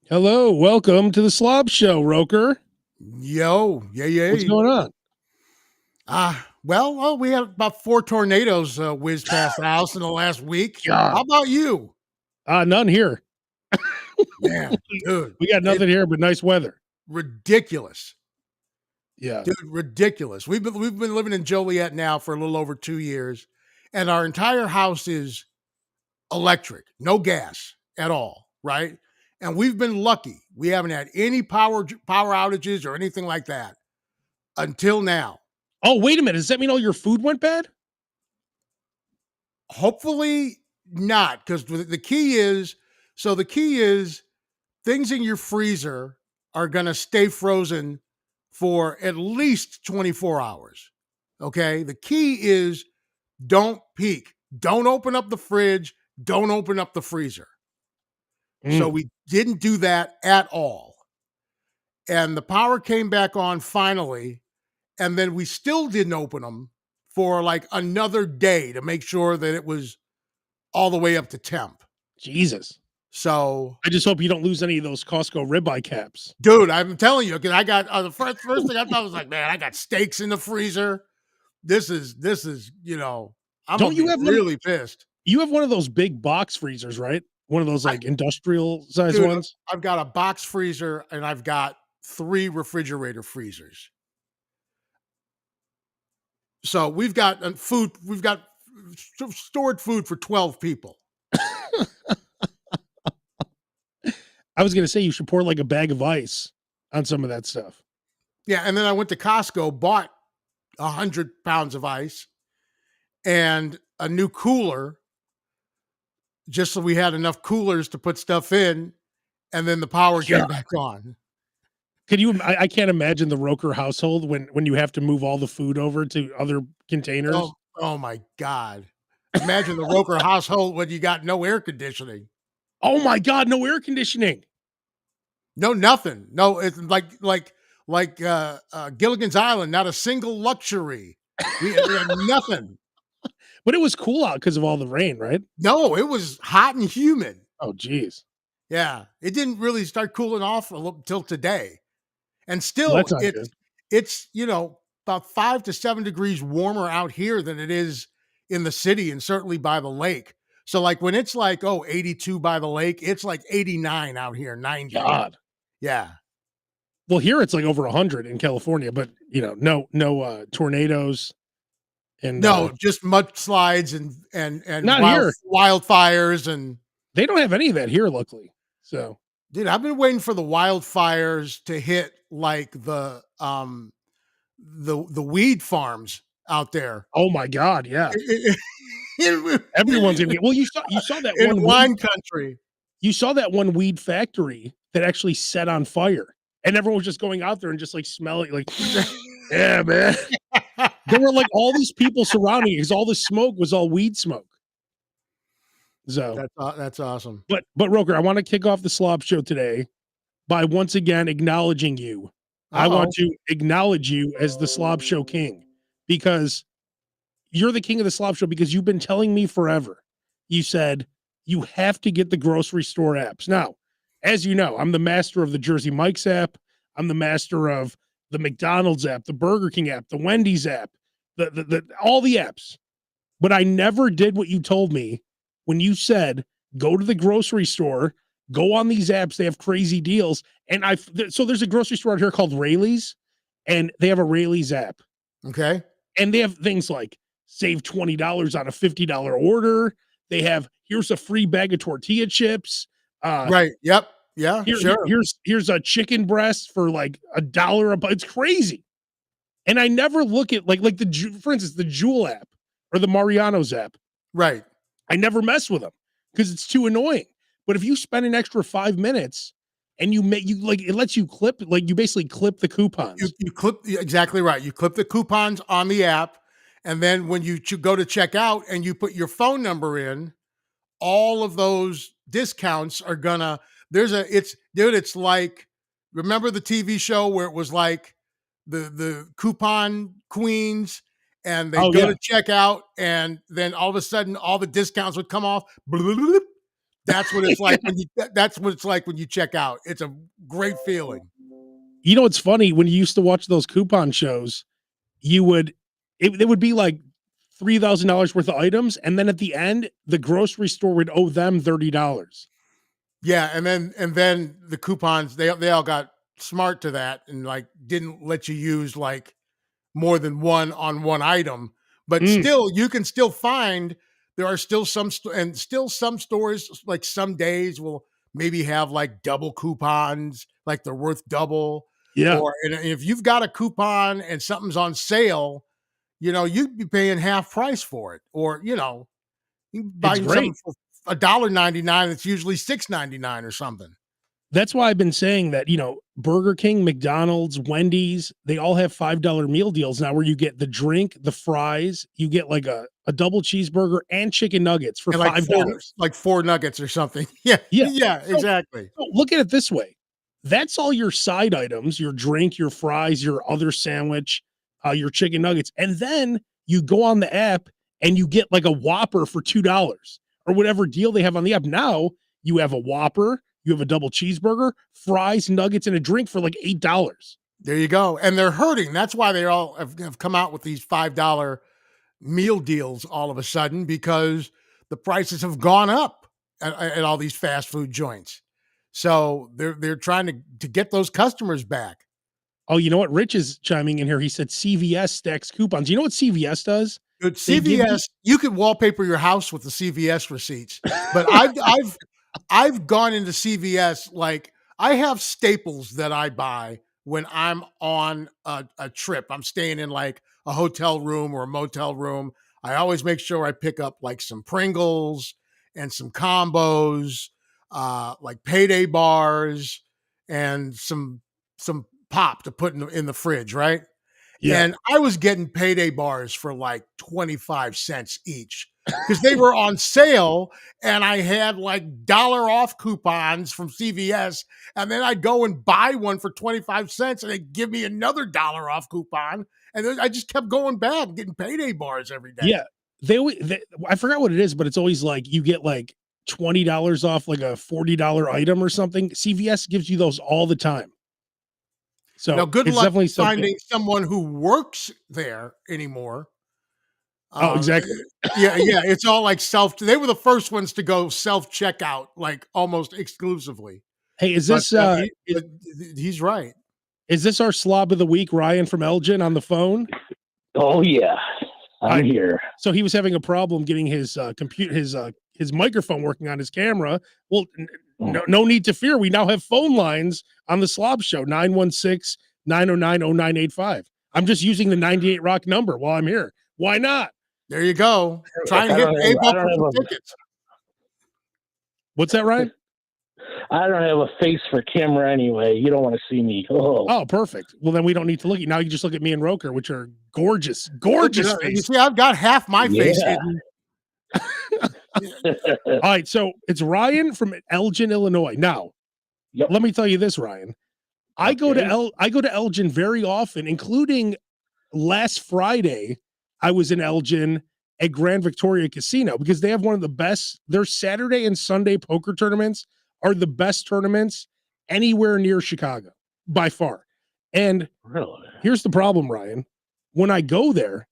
Hello, welcome to the Slob Show, Roker. Yo, What's yay. going on? Well, we had about 4 tornadoes whiz past the house in the last week. How God, about you? none here. Man, dude, We got it's nothing here but nice weather. ridiculous. Yeah. Dude, ridiculous. We've been living in Joliet now for a little over 2 years, and our entire house is electric, no gas at all, right? And we've been lucky. We haven't had any power outages or anything like that until now. Oh, wait a minute. Does that mean all your food went bad? Hopefully not, because the key is things in your freezer are going to stay frozen for at least 24 hours. Okay. The key is don't peek, don't open up the fridge, don't open up the freezer. So Mm, we didn't do that at all. And the power came back on finally. And then we still didn't open them for like another day to make sure that it was all the way up to temp. Jesus. So, I just hope you don't lose any of those Costco ribeye caps. dude, I'm telling you, because I got the first thing I thought was like, man, I got steaks in the freezer. This is, I'm gonna Don't you be have one? really pissed, You have one of those big box freezers, right? One of those I, like industrial size dude. ones. I've got a box freezer and I've got 3 refrigerator freezers. So we've got food. We've got stored food for 12 people. I was going to say you should pour like a bag of ice on some of that stuff. Yeah, and then I went to Costco, bought 100 pounds of ice and a new cooler, just so we had enough coolers to put stuff in, and then the power Yeah. came back on. Can you? I can't imagine the Roker household when you have to move all the food over to other containers. Oh my God. Imagine the Roker household when you got no air conditioning. Oh my God, no air conditioning. No, nothing. No, it's like Gilligan's Island, not a single luxury. We had nothing. But it was cool out because of all the rain, right? No, it was hot and humid. Oh, geez. Yeah, it didn't really start cooling off until today, and Well, still that's not good. it's about 5 to 7 degrees warmer out here than it is in the city, and certainly by the lake. So like when it's like 82 by the lake, it's like 89 out here, 90. God. Yeah. Well, here it's like over 100 in California, but no tornadoes and No, just mudslides and not here. wildfires and They don't have any of that here, luckily. So, dude, I've been waiting for the wildfires to hit like the weed farms out there. oh my God, yeah. in, Everyone's gonna get. Well, you saw that in one weed. wine country. You saw that one weed factory that actually set on fire, and everyone was just going out there and just like smelling, like, yeah, man. There were like all these people surrounding it because all the smoke was all weed smoke. So, That's awesome. but Roker, I want to kick off the Slob Show today by once again acknowledging you. I want Uh-oh. to acknowledge you as the Slob Show king because you're the king of the Slob Show because you've been telling me forever. You said you have to get the grocery store apps. Now, as you know, I'm the master of the Jersey Mike's app. I'm the master of the McDonald's app, the Burger King app, the Wendy's app, the all the apps. But I never did what you told me when you said go to the grocery store, go on these apps. They have crazy deals. And so there's a grocery store out here called Rayleigh's, and they have a Rayleigh's app. Okay. And they have things like save $20 on a $50 order. They have here's a free bag of tortilla chips. Right. Yep. Yeah, sure. Here's a chicken breast for like $1 a bite. It's crazy. And I never look at like for instance, the Jewel app or the Mariano's app. Right. I never mess with them because it's too annoying. But if you spend an extra 5 minutes and you like it lets you clip, like you basically clip the coupons. You clip exactly right. You clip the coupons on the app, and then when you go to check out and you put your phone number in, all of those discounts are gonna it's like, remember the TV show where it was like the coupon queens, and they Oh go yeah. to check out and then all of a sudden all the discounts would come off. That's what it's like when you. That's what it's like when you check out. It's a great feeling. You know, it's funny when you used to watch those coupon shows, you would it would be like $3,000 worth of items, and then at the end, the grocery store would owe them $30. Yeah, and then the coupons they all got smart to that and like didn't let you use like more than one on one item, but Mm, still you can still find there are still and still some stores like some days will maybe have like double coupons, like they're worth double. yeah, Or and if you've got a coupon and something's on sale, you'd be paying half price for it. Or, you can it's buy something great. for $1.99, it's usually $6.99 or something. That's why I've been saying that, Burger King, McDonald's, Wendy's, they all have $5 meal deals now where you get the drink, the fries, you get like a double cheeseburger and chicken nuggets for And $5. like four nuggets or something. Yeah, Yeah. yeah, So, exactly. so look at it this way. That's all your side items, your drink, your fries, your other sandwich, your chicken nuggets. And then you go on the app and you get like a Whopper for $2 or whatever deal they have on the app. Now you have a Whopper, you have a double cheeseburger, fries, nuggets, and a drink for like $8. There you go. And they're hurting. That's why they all have come out with these $5 meal deals all of a sudden because the prices have gone up at all these fast food joints. So they're trying to get those customers back. Oh, you know what? Rich is chiming in here. He said CVS stacks coupons. You know what CVS does? Good They give you CVS, you could wallpaper your house with the CVS receipts, but I've gone into CVS, like I have staples that I buy when I'm on a trip. I'm staying in like a hotel room or a motel room. I always make sure I pick up like some Pringles and some combos, like payday bars and some pop to put in the fridge, right? yeah. And I was getting payday bars for like 25 cents each because they were on sale and I had like dollar off coupons from CVS. And then I'd go and buy one for 25 cents and they'd give me another dollar off coupon. And then I just kept going back and getting payday bars every day. Yeah. I forgot what it is, but it's always like you get like $20 off like a $40 item or something. CVS gives you those all the time. Now, So good it's luck definitely something. finding someone who works there anymore. Oh, exactly. Yeah, yeah. It's all like they were the first ones to go self checkout, like almost exclusively. Hey, But he's right. is this our slob of the week, Ryan from Elgin on the phone? Oh yeah, I'm I here. So he was having a problem getting his his microphone working on his camera. Well, no need to fear. We now have phone lines on the Slob Show 916-909-0985. I'm just using the 98 Rock number while I'm here. Why not? There you go. Trying to I hit don't Abe have, up I for don't some have tickets. What's that, Ryan? I don't have a face for camera anyway. You don't want to see me. Oh, perfect. Well, then we don't need to look at you. Now you just look at me and Roker, which are gorgeous, gorgeous You faces. see, I've got half my face Yeah. hidden. All right, so it's Ryan from Elgin, Illinois. Now, Yep. let me tell you this, Ryan. I go to Elgin very often, including last Friday. I was in Elgin at Grand Victoria Casino because they have one of the best. Their Saturday and Sunday poker tournaments are the best tournaments anywhere near Chicago by far. And Really? here's the problem, Ryan. When I go there,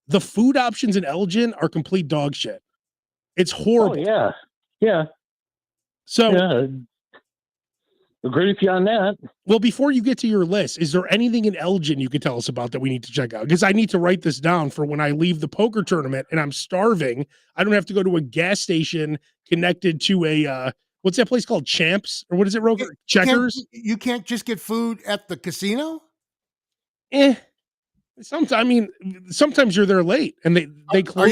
the food options in Elgin are complete dog shit. It's horrible. Oh yeah. So, Yeah. Agree with you on that. well, before you get to your list, is there anything in Elgin you could tell us about that we need to check out? Because I need to write this down for when I leave the poker tournament and I'm starving. I don't have to go to a gas station connected to a what's that place called? Champs? Or what is it, Roker? Checkers? You can't just get food at the casino? Sometimes you're there late and they close. Are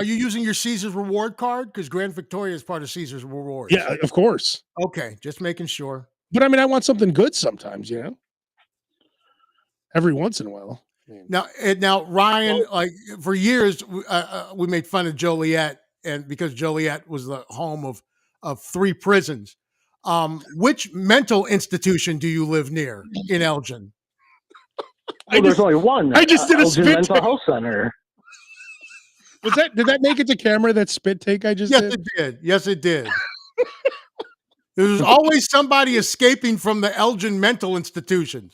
you using your Caesar's reward card? Because Grand Victoria is part of Caesar's rewards. Yeah, of course. Okay, just making sure. But I mean, I want something good sometimes, every once in a while. Now, Ryan, like for years, we made fun of Joliet, and because Joliet was the home of 3 prisons. Which mental institution do you live near in Elgin? There's only one. I just did a Elgin spit Mental take. Health Center. Did that make it to camera, that spit take I just did? Yes, it did. There's always somebody escaping from the Elgin mental institutions.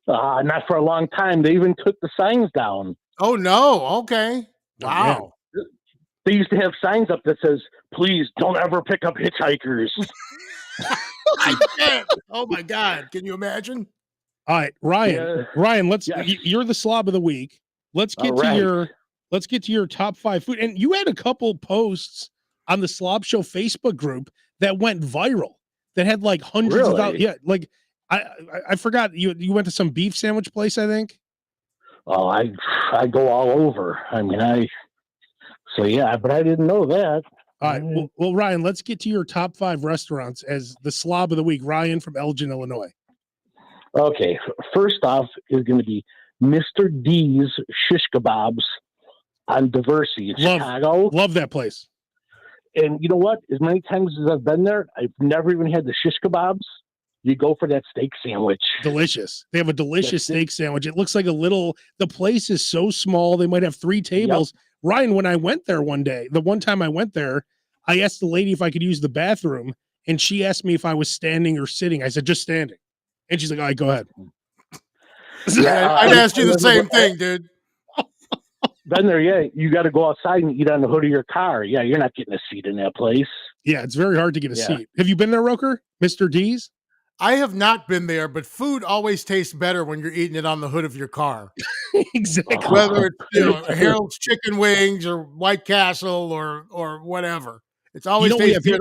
Not for a long time. They even took the signs down. Oh no. Okay. Oh, man. Wow. They used to have signs up that says, "Please don't ever pick up hitchhikers." I can't. Oh my God. Can you imagine? All right, Ryan. Yeah. Ryan, let's. Yes. You're the slob of the week. Let's get All to right. your. Let's get to your top 5 food. And you had a couple posts on the Slob Show Facebook group that went viral. That had like hundreds of Really? yeah, like I forgot you went to some beef sandwich place, I think. Oh, I go all over. I mean, so yeah, but I didn't know that. All right, well, Ryan, let's get to your top 5 restaurants as the slob of the week. Ryan from Elgin, Illinois. Okay, first off is going to be Mr. D's Shish Kebabs on Diversity in Chicago. Love that place. And you know what? As many times as I've been there, I've never even had the shish kebabs. You go for that steak sandwich. Delicious. They have a delicious steak sandwich. It looks like the place is so small. They might have 3 tables. Yep. Ryan, when I went there one day, the one time I went there, I asked the lady if I could use the bathroom, and she asked me if I was standing or sitting. I said, just standing. And she's like, all right, go ahead. Yeah, I'd ask you the same thing, dude. Been there, yeah. You got to go outside and eat on the hood of your car. Yeah, you're not getting a seat in that place. Yeah, it's very hard to get a seat. Have you been there, Roker? Mr. D's? I have not been there, but food always tastes better when you're eating it on the hood of your car. Exactly. Whether it's Harold's Chicken Wings or White Castle or whatever, it's always tastes good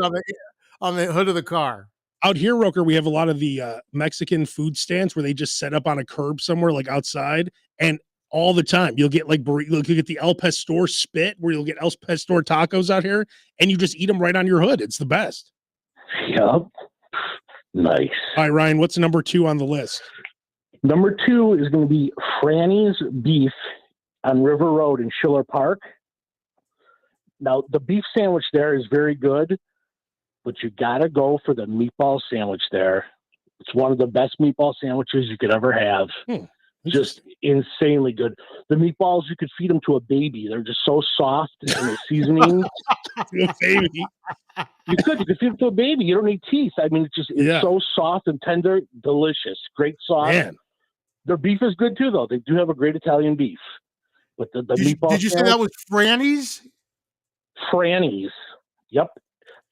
on the hood of the car. Out here, Roker, we have a lot of the Mexican food stands where they just set up on a curb somewhere, like outside, and all the time you'll get like you'll get the El Pastor spit, where you'll get El Pastor tacos out here, and you just eat them right on your hood. It's the best. Yep. Nice. All right, Ryan, what's number 2 on the list? Number 2 is going to be Franny's Beef on River Road in Schiller Park. Now, the beef sandwich there is very good, but you got to go for the meatball sandwich there. It's one of the best meatball sandwiches you could ever have. Just insanely good. The meatballs, you could feed them to a baby. They're just so soft and the seasoning. Baby. You could feed them to a baby. You don't need teeth. I mean, it's so soft and tender, delicious, great sauce. Man. Their beef is good too, though. They do have a great Italian beef. But the meatball. Did you say that was Franny's? Franny's. Yep.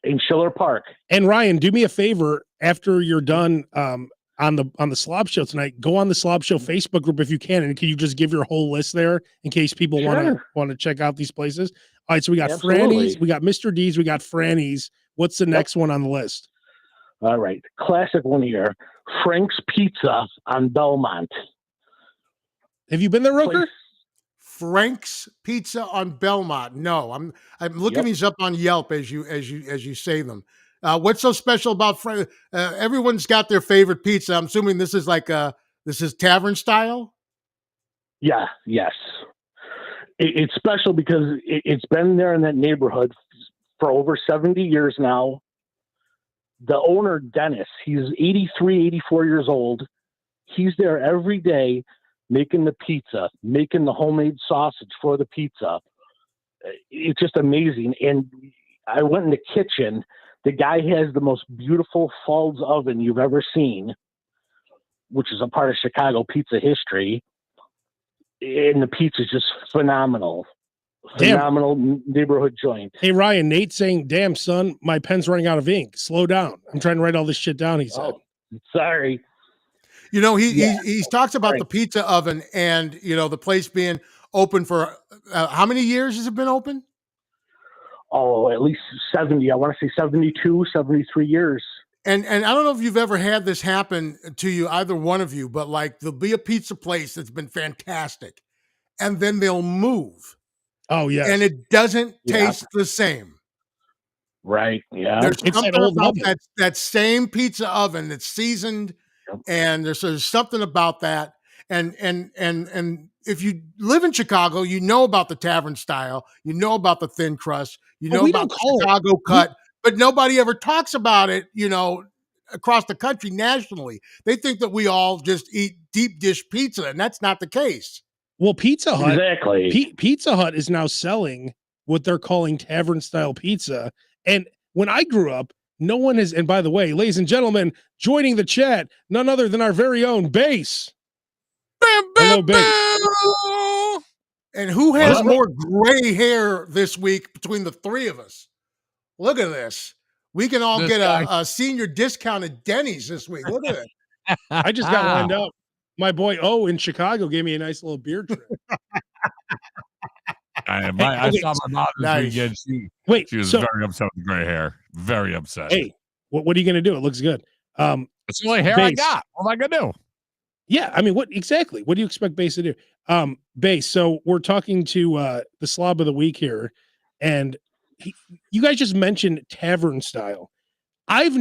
In Schiller Park. And Ryan, do me a favor after you're done on the Slob Show tonight. Go on the Slob Show Facebook group if you can, and can you just give your whole list there in case people want to check out these places? All right, so we got Franny's, we got Mr. D's, we got Franny's. What's the next one on the list? All right, classic one here, Frank's Pizza on Belmont. Have you been there, Roker? Frank's Pizza on Belmont. No, I'm looking these up on Yelp as you say them. What's so special about Frank? Everyone's got their favorite pizza. I'm assuming this is this is tavern style. Yeah. Yes. It's special because it's been there in that neighborhood for over 70 years now. The owner, Dennis, he's 83, 84 years old. He's there every day making the pizza, making the homemade sausage for the pizza. It's just amazing. And I went in the kitchen. The guy has the most beautiful Falls oven you've ever seen, which is a part of Chicago pizza history. And the pizza is just phenomenal. Phenomenal neighborhood joint. Hey, Ryan, Nate's saying, damn, son, my pen's running out of ink. Slow down. I'm trying to write all this shit down, he said. Sorry. You know, he talks about the pizza oven and, the place being open for how many years has it been open? Oh, at least 70. I want to say 72, 73 years. And I don't know if you've ever had this happen to you, either one of you, but like there'll be a pizza place that's been fantastic and then they'll move. Oh, yeah. And it doesn't taste the same. Right. Yeah. There's something about that same pizza oven that's seasoned, and there's something about that. And if you live in Chicago, you know about the tavern style, you know about the thin crust, you know about the Chicago cut, but nobody ever talks about it, across the country nationally. They think that we all just eat deep dish pizza, and that's not the case. Well, Pizza Hut, exactly. Pizza Hut is now selling what they're calling tavern style pizza. And when I grew up, no one has. And by the way, ladies and gentlemen, joining the chat, none other than our very own Bass. Hello, Bass. And who has more gray hair this week between the three of us? Look at this. We can all get a senior discount at Denny's this week. Look at it. I just got lined up. My boy O in Chicago gave me a nice little beard trim. I saw my mom this weekend. She was very upset with gray hair. Very upset. Hey, what are you going to do? It looks good. It's the only hair I got. What am I going to do? Yeah, I mean, what exactly? What do you expect Bass to do? Bass, so we're talking to the slob of the week here, and you guys just mentioned tavern style. I've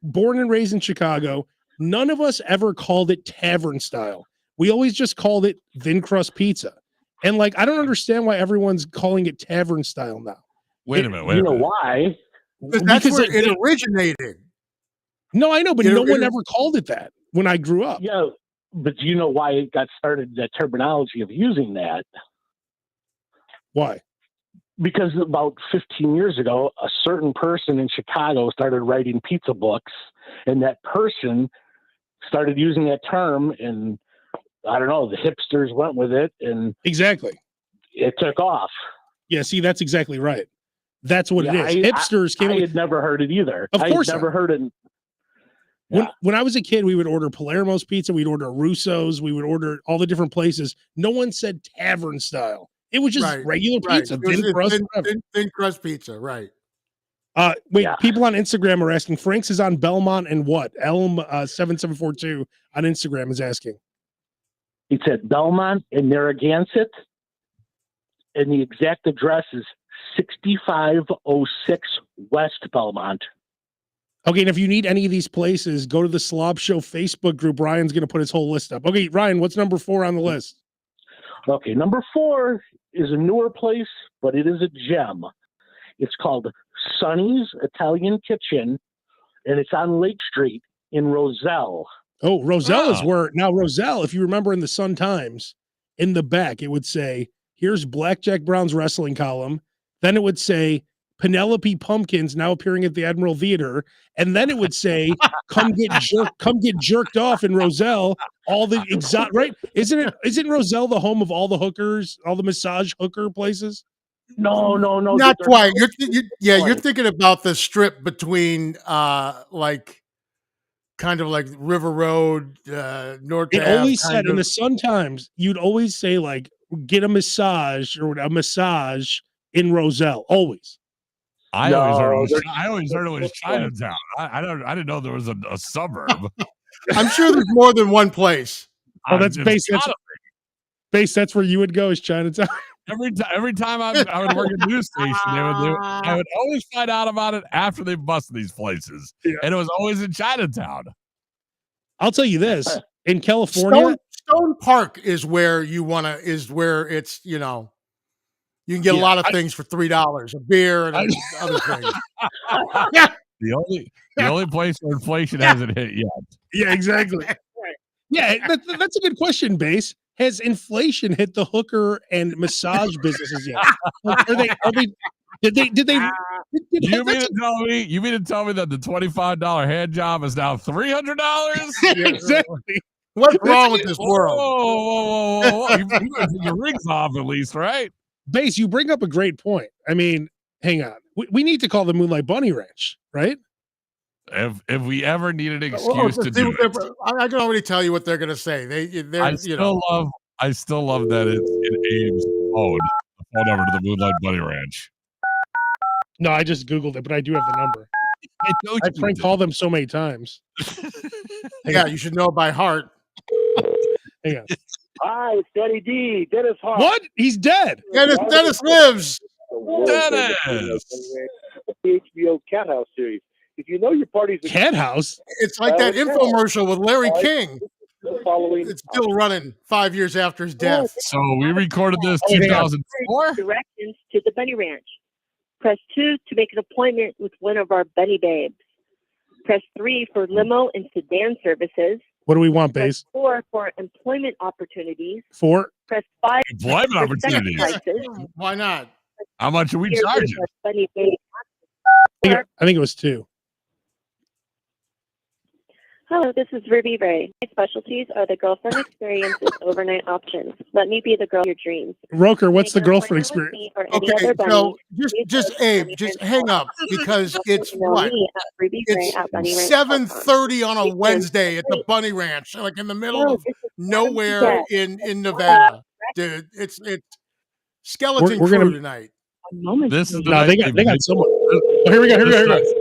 born and raised in Chicago. None of us ever called it tavern style. We always just called it thin crust pizza. And like, I don't understand why everyone's calling it tavern style now. Wait a minute. You know why? That's where it originated. No, I know, but no one ever called it that when I grew up. Yeah, but do you know why it got started, that terminology of using that? Why? Because about 15 years ago, a certain person in Chicago started writing pizza books, and that person started using that term, and I don't know, the hipsters went with it, and exactly, it took off. Yeah, see, that's exactly right. That's what it is. Hipsters came. I had never heard it either. Of course, I had never heard it. When I was a kid, we would order Palermo's pizza, we'd order Russo's, we would order all the different places. No one said tavern style. It was just regular pizza, thin crust pizza, right? People on Instagram are asking. Frank's is on Belmont and what? Elm 7742 on Instagram is asking. It's at Belmont and Narragansett, and the exact address is 6506 West Belmont. Okay, and if you need any of these places, go to the Slob Show Facebook group. Ryan's going to put his whole list up. Okay, Ryan, what's number 4 on the list? Okay, number 4 is a newer place, but it is a gem. It's called Sonny's Italian Kitchen, and it's on Lake Street in Roselle. Oh, Roselle is where, now Roselle, if you remember in the Sun Times, in the back, it would say, here's Blackjack Brown's wrestling column. Then it would say, Penelope Pumpkins now appearing at the Admiral Theater, and then it would say, come get jerked off in Roselle. All the exotic, right? Isn't Roselle the home of all the hookers, all the massage hooker places? No, not quite. You're thinking about the strip between like kind of like River Road, North. It always said in the Sun Times, you'd always say like get a massage or a massage in Roselle. Always. I always heard it was Chinatown. I didn't know there was a suburb. I'm sure there's more than one place. Oh, that's Bass. Bass, that's where you would go, is Chinatown. Every time I would work at a news station, I would always find out about it after they busted these places, and it was always in Chinatown. I'll tell you this: in California, Stone Park is where it's you can get a lot of things for $3, a beer and other things. The only place where inflation hasn't hit yet. Yeah, exactly. Yeah, that's a good question, Bass. Has inflation hit the hooker and massage businesses yet? Like, are they? Did they? You mean to tell me that the $25 hand job is now $300? Exactly. What's wrong with this world? Whoa. You take your rings off at least, right? Bass, you bring up a great point. I mean, hang on. We need to call the Moonlight Bunny Ranch, right? If we ever need an excuse to do it. I can already tell you what they're going to say. I still love that it's Abe's phone number to the Moonlight Bunny Ranch. No, I just Googled it, but I do have the number. I prank called them so many times. Yeah, you should know it by heart. Hang on. Hi, it's Denny D. Dennis Hart. What? He's dead. Dennis lives. Dennis. The HBO Cat House series. If you know your party's Cat House, it's like that infomercial with Larry King. It's still running 5 years after his death. So we recorded this 2004. Directions to the Bunny Ranch. Press 2 to make an appointment with one of our Bunny Babes. Press 3 for limo and sedan services. What do we want, Bass? Press 4 for employment opportunities. 4. Press 5 employment for opportunities. prices. Why not? How much are we charging? Bunny Babe. I think it was 2. Hello, this is Ruby Ray. My specialties are the girlfriend experiences overnight options. Let me be the girl of your dreams. Roker, what's the Make an girlfriend appointment with experience? me or any Okay, other bunny. so Please just go to Abe, just hang up because it's email what? me at It's rubyray@bunnyranch.com. 7:30 on a Please Wednesday at the wait. Bunny Ranch, like in the middle No, of this is nowhere in Nevada, dude. It's skeleton We're crew gonna. tonight. a moment. This is the No, night they got someone. Oh, here we go. Here we go. Here we go. This is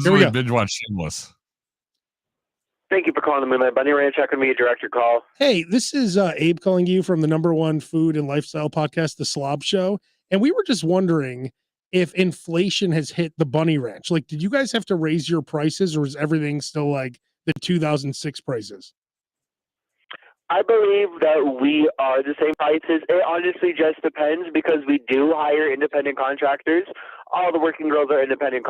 Here we when we go. binge watch Shameless. Thank you for calling the Moonlight Bunny Ranch. How can we direct your call? Hey, this is Abe calling you from the #1 food and lifestyle podcast, The SLOB Show. And we were just wondering if inflation has hit the Bunny Ranch. Like, did you guys have to raise your prices or is everything still like the 2006 prices? I believe that we are the same prices. It honestly just depends because we do hire independent contractors. All the working girls are independent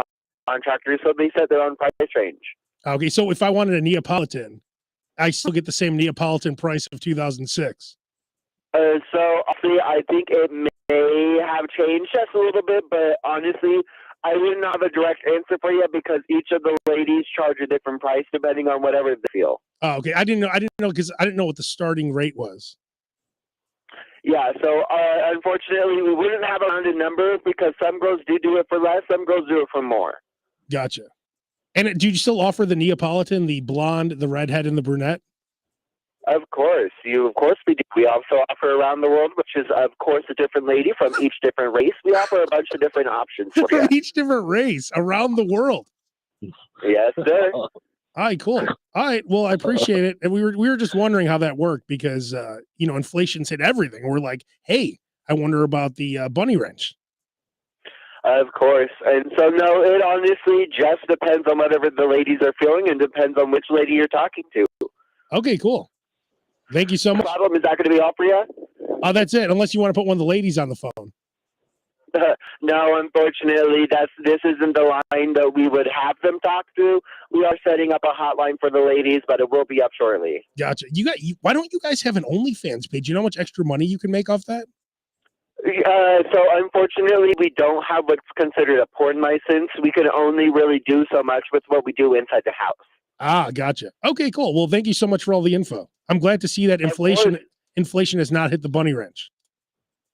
contractors, so they set their own price range. Okay, so if I wanted a Neapolitan, I still get the same Neapolitan price of 2006. So honestly, I think it may have changed just a little bit, but honestly, I wouldn't have a direct answer for you because each of the ladies charge a different price depending on whatever they feel. Oh, okay. I didn't know because I didn't know what the starting rate was. Yeah, so unfortunately, we wouldn't have a rounded number because some girls do it for less, some girls do it for more. Gotcha. And do you still offer the Neapolitan, the blonde, the redhead, and the brunette? Of course, we do. We also offer around the world, which is of course a different lady from each different race. We offer a bunch of different options for From you. each different race around the world. Yes, sir. All right, cool. All right, well, I appreciate it. And we were just wondering how that worked because inflation's hit everything. We're like, hey, I wonder about the Bunny Ranch. Of course. And so, no, it honestly just depends on whatever the ladies are feeling and depends on which lady you're talking to. Okay, cool. Thank you so much. Problem, is that going to be all for you? That's it. Unless you want to put one of the ladies on the phone. No, unfortunately, this isn't the line that we would have them talk to. We are setting up a hotline for the ladies, but it will be up shortly. Gotcha. Why don't you guys have an OnlyFans page? You know how much extra money you can make off that? So unfortunately, we don't have what's considered a porn license. We can only really do so much with what we do inside the house. Ah, gotcha. Okay, cool. Well, thank you so much for all the info. I'm glad to see that inflation has not hit the Bunny Ranch.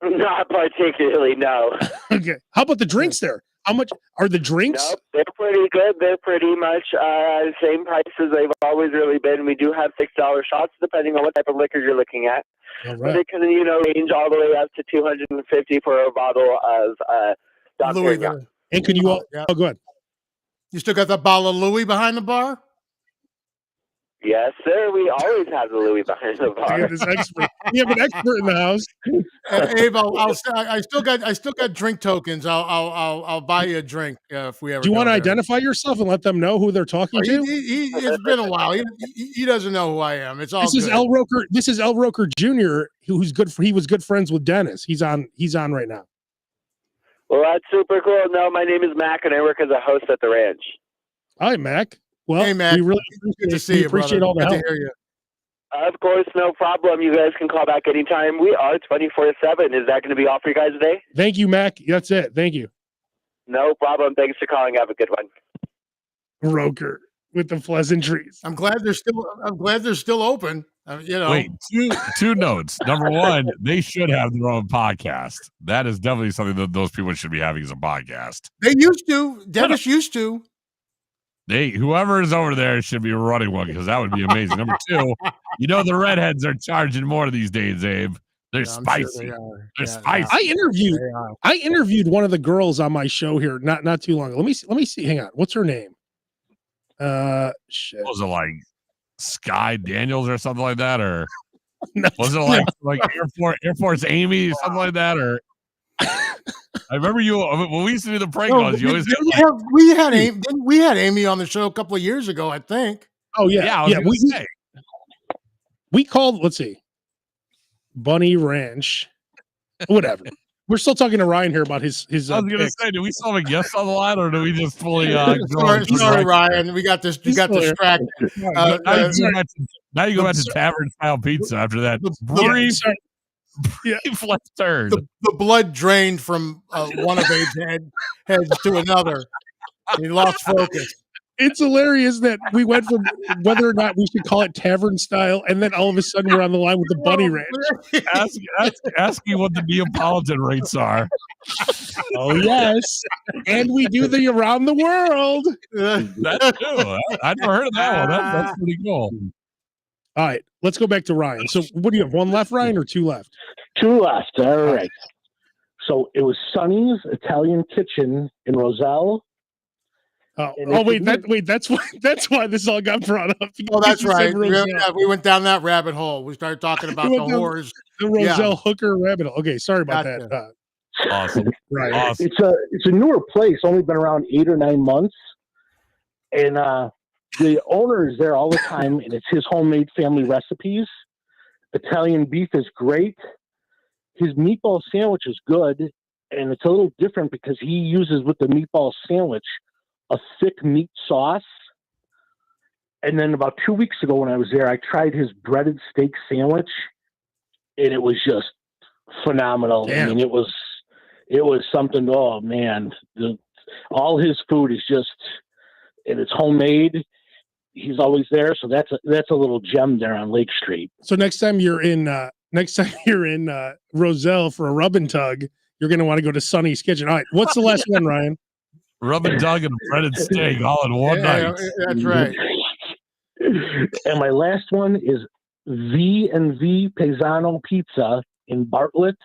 Not particularly, no. Okay. How about the drinks there? How much are the drinks? Nope, they're pretty good. They're pretty much same price as they've always really been. We do have $6 shots depending on what type of liquor you're looking at. All But right. it can, range all the way up to $250 for a bottle of Dom Louis, Perignon. And could you all? yeah. Oh, go ahead. You still got that bottle of Louis behind the bar? Yes, sir. We always have the Louis behind the We bar. have this expert. We have an expert in the house. Abe, I still got drink tokens. I'll buy you a drink if we ever. Do you want to go there. identify yourself and let them know who they're talking to? It's been a while. He doesn't know who I am. It's all This is good. L. Roker. This is L. Roker Jr., who's good. He was good friends with Dennis. He's on right now. Well, that's super cool. No, my name is Mac, and I work as a host at the ranch. All right, Mac. Well, Hey, Mac. we really Good to see you, appreciate brother. all the Good help. to hear you. Of course, no problem. You guys can call back anytime. We are 24/7. Is that going to be all for you guys today? Thank you, Mac. That's it. Thank you, No problem. Thanks for calling. Have a good one. Roker, with the pleasantries. I'm glad they're still open. Wait, two notes. Number one, they should have their own podcast. That is definitely something that those people should be having as a podcast. They used to. Dennis used to. Whoever is over there should be running one because that would be amazing. Number two, the redheads are charging more these days, Abe. They're spicy. Sure They're spicy. I interviewed one of the girls on my show here not too long ago. Let me see. Hang on. What's her name? Shit. Was it like Sky Daniels or something like that, or No. was it like Air Force Amy or something like that, or? I remember you when we used to do the prank calls. You always we had Amy on the show a couple of years ago, I think. Oh yeah, we called. Let's see, Bunny Ranch, whatever. We're still talking to Ryan here about his. I was gonna picks. say, do we still have a guest on the line, or do we just fully? Sorry, Ryan. We got distracted. Now you go back to tavern style pizza after that brief left turn. The blood drained from one of Abe's heads to another. He lost focus. It's hilarious that we went from whether or not we should call it tavern style, and then all of a sudden we're on the line with the bunny ranch. Ask me what the Neapolitan rates are. Oh yes, and we do the around the world. That's true. I never heard of that one. That's pretty cool. All right, let's go back to Ryan. So, what do you have? One left, Ryan, or two left? Two left. All right. So it was Sonny's Italian Kitchen in Roselle. Wait, that's why this all got brought up. Oh, that's right. We went down that rabbit hole. We started talking about the whores. The Roselle hooker rabbit hole. Okay, sorry about Gotcha. that. Awesome. Right. Awesome. It's a newer place, only been around 8 or 9 months. And the owner is there all the time, and it's his homemade family recipes. Italian beef is great. His meatball sandwich is good, and it's a little different because he uses with the meatball sandwich a thick meat sauce. And then about 2 weeks ago when I was there, I tried his breaded steak sandwich, and it was just phenomenal. Damn. I mean, it was something. Oh man, all his food is just, and it's homemade. He's always there, so that's a little gem there on Lake Street. So next time you're in Roselle for a rub and tug, you're going to want to go to Sonny's Kitchen. All right, what's the last one, Ryan? Rub and tug and breaded steak all in one night. That's right. And my last one is V&V Paisano Pizza in Bartlett.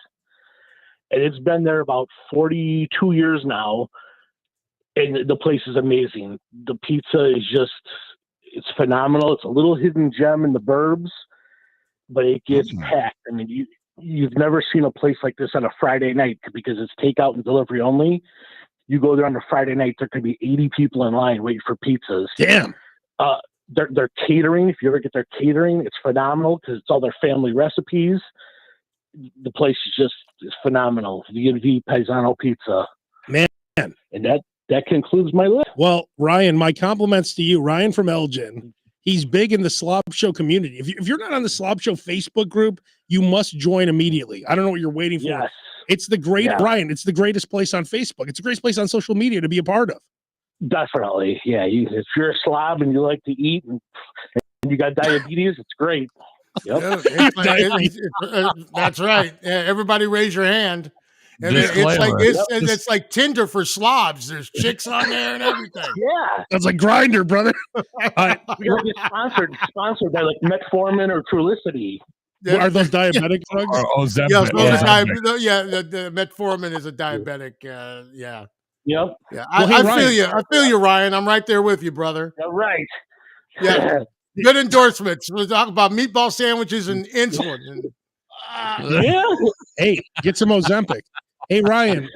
And it's been there about 42 years now. And the place is amazing. The pizza is just, it's phenomenal. It's a little hidden gem in the burbs, but it gets packed. I mean, you've never seen a place like this on a Friday night because it's takeout and delivery only. You go there on a Friday night, there could be 80 people in line waiting for pizzas. Damn. They're catering. If you ever get their catering, it's phenomenal because it's all their family recipes. The place is phenomenal. V&V Paisano Pizza. Man. And that concludes my list. Well, Ryan, my compliments to you. Ryan from Elgin. He's big in the Slob Show community. If you're not on the Slob Show Facebook group, you must join immediately. I don't know what you're waiting for. Yes. It's the Ryan, it's the greatest place on Facebook. It's the greatest place on social media to be a part of. Definitely. Yeah. If you're a slob and you like to eat and you got diabetes, it's great. Yep. That's right. Yeah, everybody raise your hand. And Disclaimer. it's like Tinder for slobs. There's chicks on there and everything. Yeah. That's like Grinder, brother. We gotta get sponsored by like Metformin or Trulicity. Are those diabetic drugs? Ozempic. The metformin is a diabetic. Yeah. Yep. Yeah. Well, I feel you. I feel you, Ryan. I'm right there with you, brother. All right. Yeah. Good endorsements. We're talking about meatball sandwiches and insulin. Yeah. Hey, get some Ozempic. Hey, Ryan.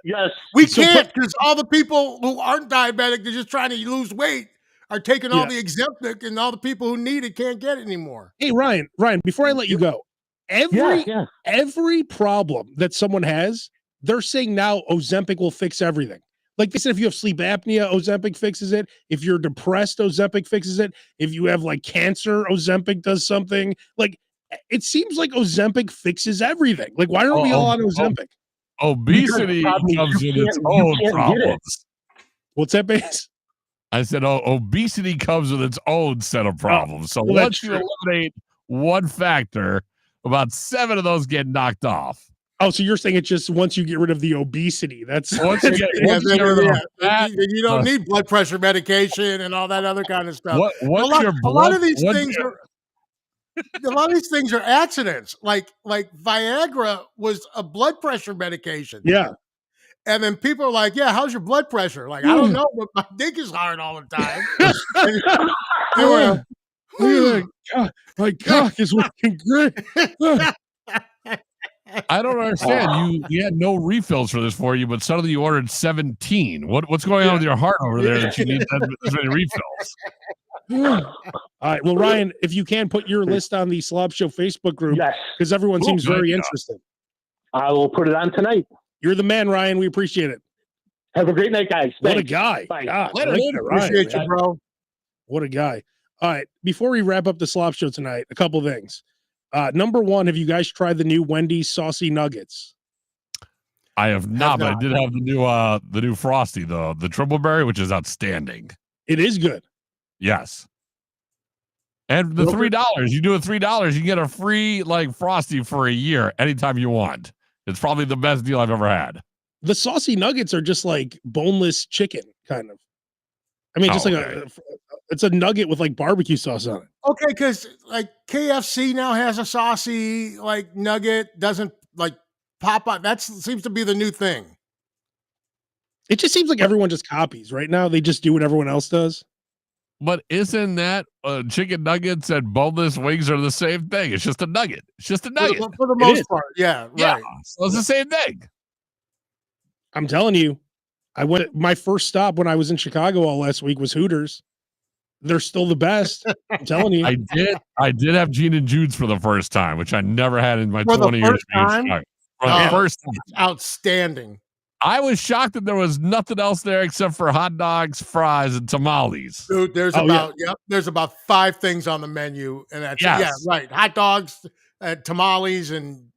Yes. We can't because all the people who aren't diabetic, they're just trying to lose weight, are taking all the Ozempic, and all the people who need it can't get it anymore. Hey, Ryan, before I let you go, every problem that someone has, they're saying now Ozempic will fix everything. Like they said, if you have sleep apnea, Ozempic fixes it. If you're depressed, Ozempic fixes it. If you have like cancer, Ozempic does something. Like it seems like Ozempic fixes everything. Like why aren't we all on Ozempic? Obesity comes with its own problems. What's that, base? I said, obesity comes with its own set of problems. So once you eliminate one factor, about 7 of those get knocked off. Oh, so you're saying it's just once you get rid of the obesity, that's once you get rid of that, you don't need blood pressure medication and all that other kind of stuff. A lot of these things are accidents. Like Viagra was a blood pressure medication. Yeah. And then people are like, yeah, how's your blood pressure? Like, I don't know, but my dick is hard all the time. My cock is working great. I don't understand. You had no refills for this for you, but suddenly you ordered 17. What's going on with your heart over there that you need that many refills? All right. Well, Ryan, if you can put your list on the Slob Show Facebook group, because everyone seems very interested. I will put it on tonight. You're the man, Ryan. We appreciate it. Have a great night, guys. What a guy. Bye. God, appreciate you, bro. What a guy. All right. Before we wrap up the Slob Show tonight, a couple things. Number one, have you guys tried the new Wendy's saucy nuggets? I have not, but I did have the new Frosty, the triple berry, which is outstanding. It is good. Yes. And the $3, you do it $3, you get a free like Frosty for a year anytime you want. It's probably the best deal I've ever had. The saucy nuggets are just like boneless chicken, kind of. I mean, just it's a nugget with like barbecue sauce on it. Okay, because like KFC now has a saucy like nugget, doesn't like pop up. That seems to be the new thing. It just seems like everyone just copies right now. They just do what everyone else does. But isn't that chicken nuggets and boneless wings are the same thing? It's just a nugget. It's just a nugget. For the most part. Yeah, right. So it's the same thing. I'm telling you, my first stop when I was in Chicago all last week was Hooters. They're still the best. I'm telling you. I did have Gene and Jude's for the first time, which I never had in my 20 years. For the first time. Outstanding. I was shocked that there was nothing else there except for hot dogs, fries, and tamales. Dude, there's there's about 5 things on the menu, and that's right. Hot dogs, tamales, and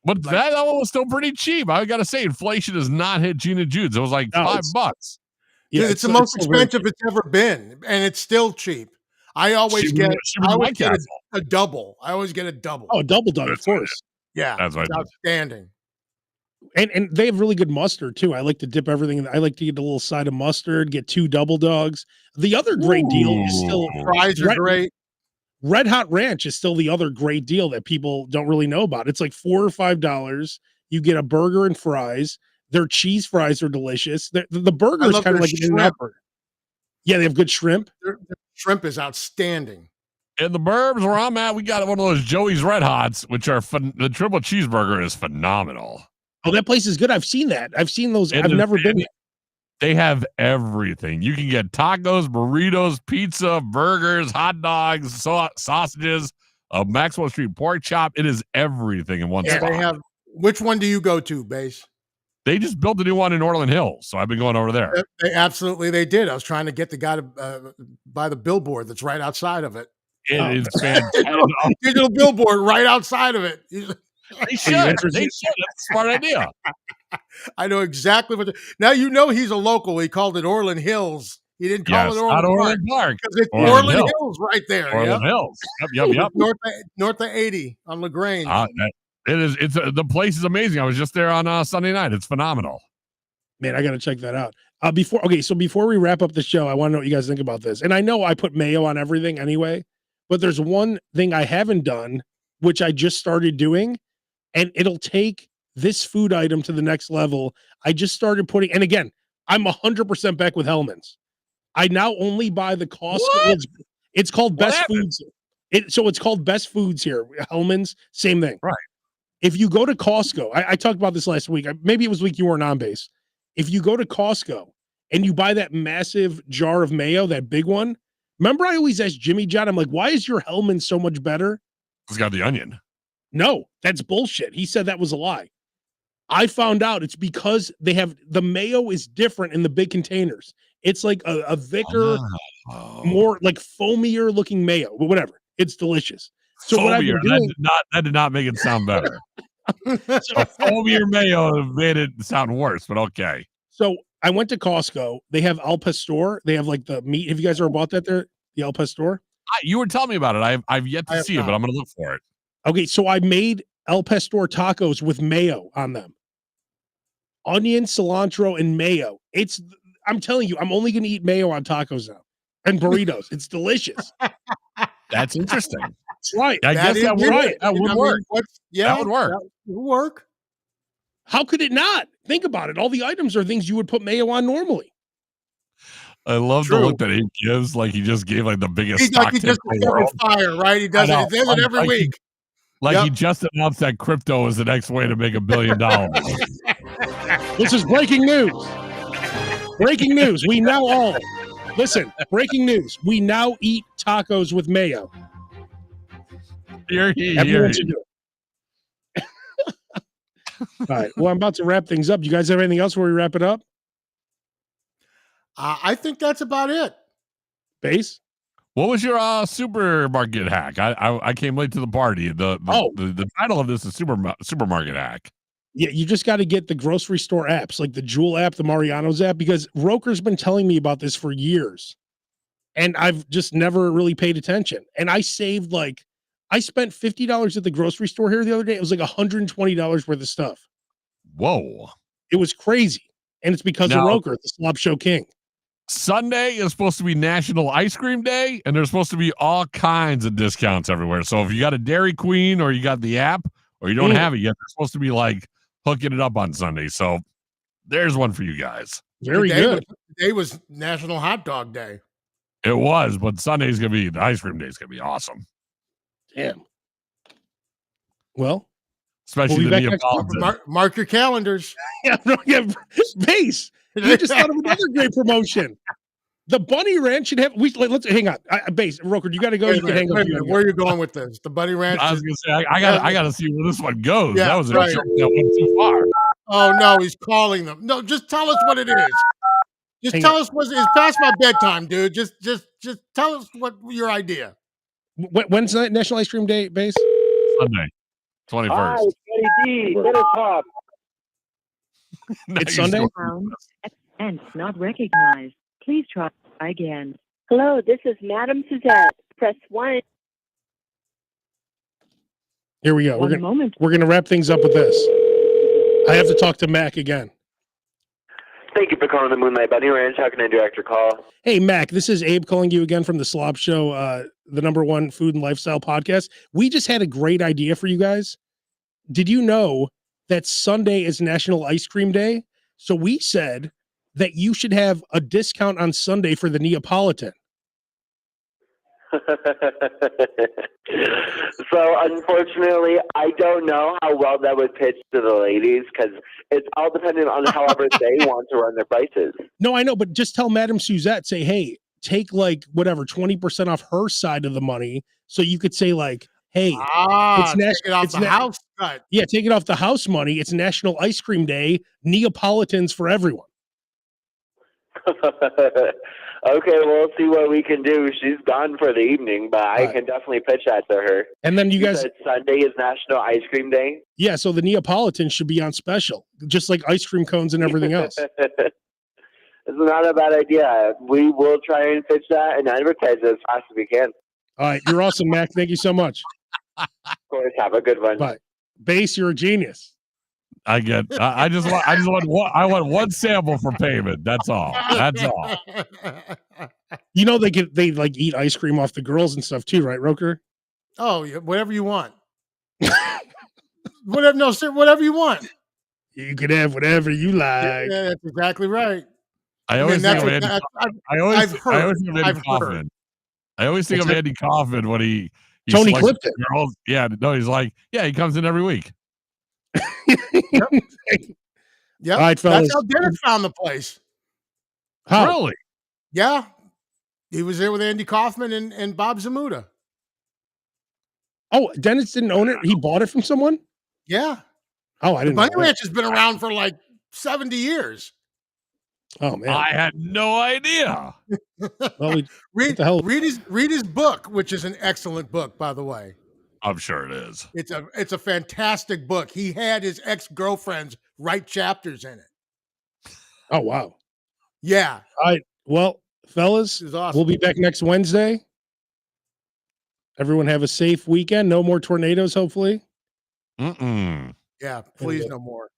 but that one was still pretty cheap. I gotta say, inflation has not hit Gene and Jude's. It was like $5. Yeah, dude, it's the most expensive it's ever been, and it's still cheap. I always get a double. I always get a double. Oh, a double dog, of course. Yeah, that's outstanding. And they have really good mustard too. I like to dip everything. I like to get a little side of mustard, get 2 double dogs. The other great deal is still fries are great. Red Hot Ranch is still the other great deal that people don't really know about. It's like $4 or $5. You get a burger and fries. Their cheese fries are delicious. The burger is kind of like an burger. Yeah, they have good shrimp. Their shrimp is outstanding. In the burbs where I'm at, we got one of those Joey's Red Hots, which are the triple cheeseburger is phenomenal. Oh, that place is good. I've seen that. I've seen those. I've never been there. They have everything. You can get tacos, burritos, pizza, burgers, hot dogs, sausages, a Maxwell Street pork chop. It is everything in one spot. They have. Which one do you go to, Base? They just built a new one in Orland Hills, so I've been going over there. They did. I was trying to get the guy to buy the billboard that's right outside of it. It is fantastic. Digital billboard right outside of it. They should. That's a smart idea. I know exactly what. Now you know he's a local. He called it Orland Hills. He didn't call it Orland Park because it's Orland Hills right there. Orland Hills. Yep. North of 80 on LaGrange. It is. The place is amazing. I was just there on Sunday night. It's phenomenal. Man, I got to check that out. Before we wrap up the show, I want to know what you guys think about this. And I know I put mayo on everything anyway, but there's one thing I haven't done, which I just started doing. And it'll take this food item to the next level. I just started putting, and again, I'm 100% back with Hellman's. I now only buy the Costco. It's called Best Foods. So it's called Best Foods here. Hellman's, same thing. Right. If you go to Costco, I talked about this last week. Maybe it was week you weren't on Base. If you go to Costco and you buy that massive jar of mayo, that big one, remember I always asked Jimmy John, I'm like, why is your Hellman's so much better? It's got the onion. No, that's bullshit. He said that was a lie. I found out it's because they have the mayo is different in the big containers. It's like a thicker, more like foamier looking mayo, but whatever. It's delicious. So foamier, what I've been doing, that did not make it sound better. So foamier mayo made it sound worse, but okay. So I went to Costco. They have Al Pastor. They have like the meat. Have you guys ever bought that there? The Al Pastor? You were telling me about it. I've yet to see it, but I'm going to look for it. Okay, so I made El Pastor tacos with mayo on them. Onion, cilantro, and mayo. I'm telling you, I'm only going to eat mayo on tacos now and burritos. It's delicious. That's interesting. That's right. I guess that would work. That would work. That would work. That would work. How could it not? Think about it. All the items are things you would put mayo on normally. I love the look that he gives. Like he just gave like the biggest stock tip in the world. Fire, right? He does it. He does it every week. He just announced that crypto is the next way to make $1 billion. This is breaking news. Breaking news. We now all listen. Breaking news. We now eat tacos with mayo. Everyone should do it. All right. Well, I'm about to wrap things up. You guys have anything else before we wrap it up? I think that's about it. Base? What was your supermarket hack? I came late to the party. The title of this is supermarket hack. Yeah, you just got to get the grocery store apps, like the Jewel app, the Mariano's app, because Roker's been telling me about this for years. and I've just never really paid attention. And I saved I spent $50 at the grocery store here the other day. It was like $120 worth of stuff. Whoa. It was crazy. And it's because of Now- Roker, the Slob Show King. Sunday is supposed to be National Ice Cream Day, and there's supposed to be all kinds of discounts everywhere. So if you got a Dairy Queen or you got the app or you don't have it yet, they're supposed to be hooking it up on Sunday. So there's one for you guys. Very good. Today was National Hot Dog Day. It was, but Sunday's going to be, the ice cream day is going to be awesome. Damn. Well, Especially we'll be the back Neapolitan. Mark your calendars. yeah, Base. You just thought of another great promotion. The Bunny Ranch should have. Let's hang on. Base Roker, you got to go. You can hang up. Where are you going with this? The Bunny Ranch. I was going to say, I got to see where this one goes. Yeah, that was a right. joke that went too far. Oh no, he's calling them. No, just tell us what it is. Just Hang tell us what it's past my bedtime, dude. Just tell us what your idea. When's that National Ice Cream Day, Base? Sunday, 21st. Hi, it's Kenny D. Get us up. Now It's you're Sunday? still- And not recognized. Please try again. Hello, this is Madam Suzette. Press 1. Here we go. One moment. We're gonna wrap things up with this. I have to talk to Mac again. Thank you for calling the Moonlight Bunny Ranch. How can I direct your call? Hey, Mac, this is Abe calling you again from the Slob Show, the #1 food and lifestyle podcast. We just had a great idea for you guys. Did you know that Sunday is National Ice Cream Day? So we said that you should have a discount on Sunday for the Neapolitan. So unfortunately, I don't know how well that would pitch to the ladies because it's all dependent on however they want to run their prices. No, I know, but just tell Madam Suzette, say, hey, take 20% off her side of the money. So you could say hey, Take it off it's the house cut. yeah, take it off the house money. It's National Ice Cream Day, Neapolitans for everyone. Okay, we'll see what we can do. She's gone for the evening, but I Right. can definitely pitch that to her. And then you guys, said Sunday is National Ice Cream Day. yeah, so the Neapolitan should be on special, just like ice cream cones and everything else. It's not a bad idea. We will try and pitch that and advertise it as fast as we can. All right, you're awesome, Mac. Thank you so much. Of course, have a good one. Bye. Base, you're a genius. I want one sample for payment. That's all. That's all. You know they eat ice cream off the girls and stuff too, right, Roker? Oh, yeah, whatever you want. Whatever, no, sir, whatever you want. You can have whatever you like. Yeah, that's exactly right. I always think that's of what- Andy. that- I always I've think heard. of Andy I've heard. Kaufman. I always think What's of that? Andy Kaufman when he Tony selects Clifton. girls. Yeah, no, he's like, yeah, he comes in every week. Yep. All right, fellas. That's how Dennis found the place. How? Really? Yeah. He was there with Andy Kaufman and Bob Zamuda. Oh, Dennis didn't own it. He bought it from someone. Yeah. Oh, I The didn't know Bunny that. Ranch has been around for like 70 years. Oh man. I had no idea. Well, Read, the hell? read his book, which is an excellent book, by the way. I'm sure it is. It's a fantastic book. He had his ex-girlfriends write chapters in it. Oh wow. Yeah. All right. Well, fellas, This is awesome. we'll be back next Wednesday. Everyone have a safe weekend. No more tornadoes, hopefully. Mm-mm. Yeah, please no more.